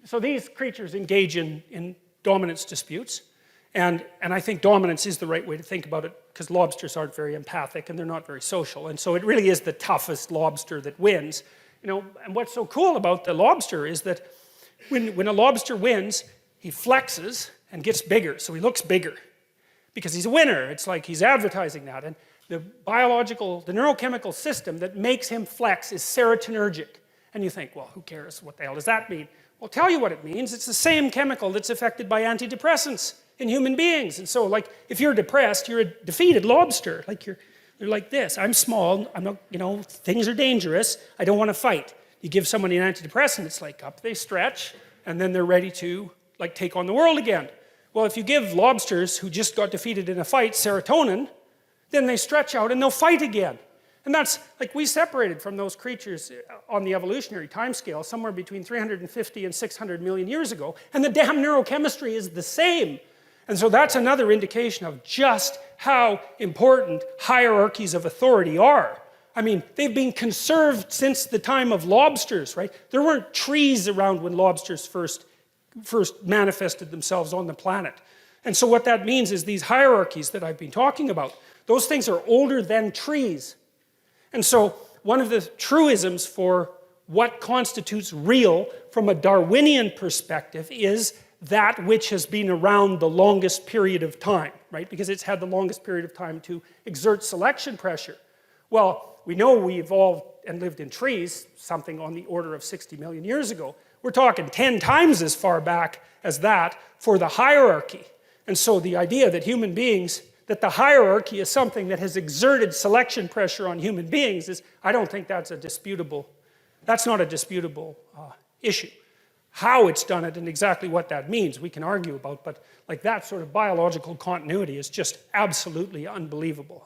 so these creatures engage in dominance disputes. And I think dominance is the right way to think about it, because lobsters aren't very empathic and they're not very social. And so it really is the toughest lobster that wins. You know, and what's so cool about the lobster is that when a lobster wins, he flexes and gets bigger. So he looks bigger because he's a winner. It's like he's advertising that. And the neurochemical system that makes him flex is serotonergic. And you think, well, who cares? What the hell does that mean? Well, I'll tell you what it means. It's the same chemical that's affected by antidepressants in human beings. And so, like, if you're depressed, you're a defeated lobster. Like, you're like this. I'm small. I'm not, you know, things are dangerous. I don't want to fight. You give somebody an antidepressant, it's like up, they stretch, and then they're ready to, like, take on the world again. Well, if you give lobsters who just got defeated in a fight serotonin, then they stretch out and they'll fight again. And that's, like, we separated from those creatures on the evolutionary timescale somewhere between 350 and 600 million years ago, and the damn neurochemistry is the same. And so that's another indication of just how important hierarchies of authority are. I mean, they've been conserved since the time of lobsters, right? There weren't trees around when lobsters first manifested themselves on the planet. And so what that means is these hierarchies that I've been talking about, those things are older than trees. And so one of the truisms for what constitutes real from a Darwinian perspective is that which has been around the longest period of time, right? Because it's had the longest period of time to exert selection pressure. Well, we know we evolved and lived in trees, something on the order of 60 million years ago. We're talking 10 times as far back as that for the hierarchy. And so the idea that human beings, that the hierarchy is something that has exerted selection pressure on human beings is, I don't think that's a disputable, that's not a disputable issue. How it's done it and exactly what that means, we can argue about, but like that sort of biological continuity is just absolutely unbelievable.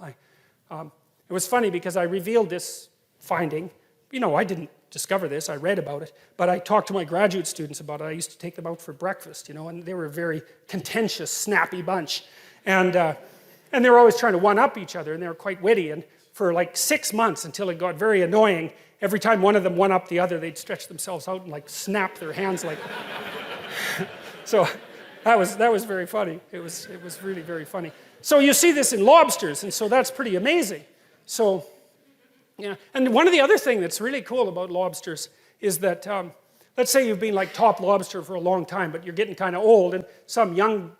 It was funny because I revealed this finding. You know, I didn't discover this, I read about it, but I talked to my graduate students about it. I used to take them out for breakfast, you know, and they were a very contentious, snappy bunch. And they were always trying to one-up each other, and they were quite witty. And for like 6 months, until it got very annoying, every time one of them one-upped the other, they'd stretch themselves out and like snap their hands like So that was very funny. It was really very funny. So you see this in lobsters, and so that's pretty amazing. So, yeah. And one of the other things that's really cool about lobsters is that, let's say you've been like top lobster for a long time, but you're getting kind of old, and some young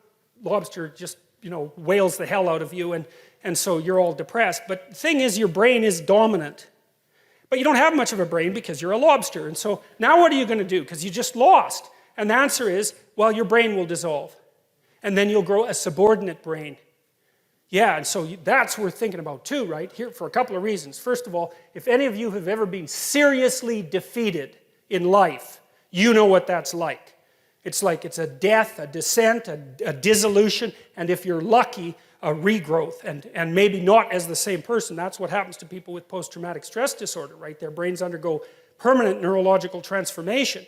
lobster just, you know, whales the hell out of you, and so you're all depressed. But the thing is, your brain is dominant. But you don't have much of a brain because you're a lobster. And so now what are you going to do? Because you just lost. And the answer is, well, your brain will dissolve. And then you'll grow a subordinate brain. Yeah, and so that's worth thinking about too, right? Here, for a couple of reasons. First of all, if any of you have ever been seriously defeated in life, you know what that's like. It's like it's a death, a descent, a dissolution, and if you're lucky, a regrowth, and maybe not as the same person. That's what happens to people with post-traumatic stress disorder, right? Their brains undergo permanent neurological transformation,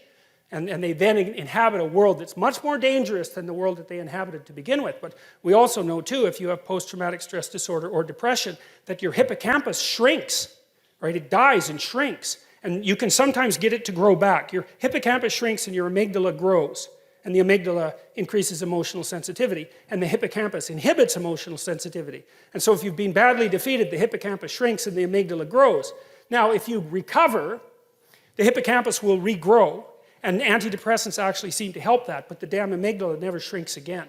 and they then inhabit a world that's much more dangerous than the world that they inhabited to begin with. But we also know too, if you have post-traumatic stress disorder or depression, that your hippocampus shrinks, right? It dies and shrinks, and you can sometimes get it to grow back. Your hippocampus shrinks and your amygdala grows. And the amygdala increases emotional sensitivity, and the hippocampus inhibits emotional sensitivity. And so if you've been badly defeated, the hippocampus shrinks and the amygdala grows. Now, if you recover, the hippocampus will regrow, and antidepressants actually seem to help that, but the damn amygdala never shrinks again.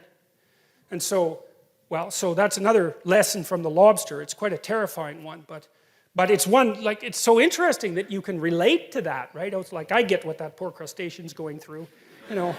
And so, well, so that's another lesson from the lobster. It's quite a terrifying one, but it's one, like, it's so interesting that you can relate to that, right? It's like, I get what that poor crustacean's going through, you know.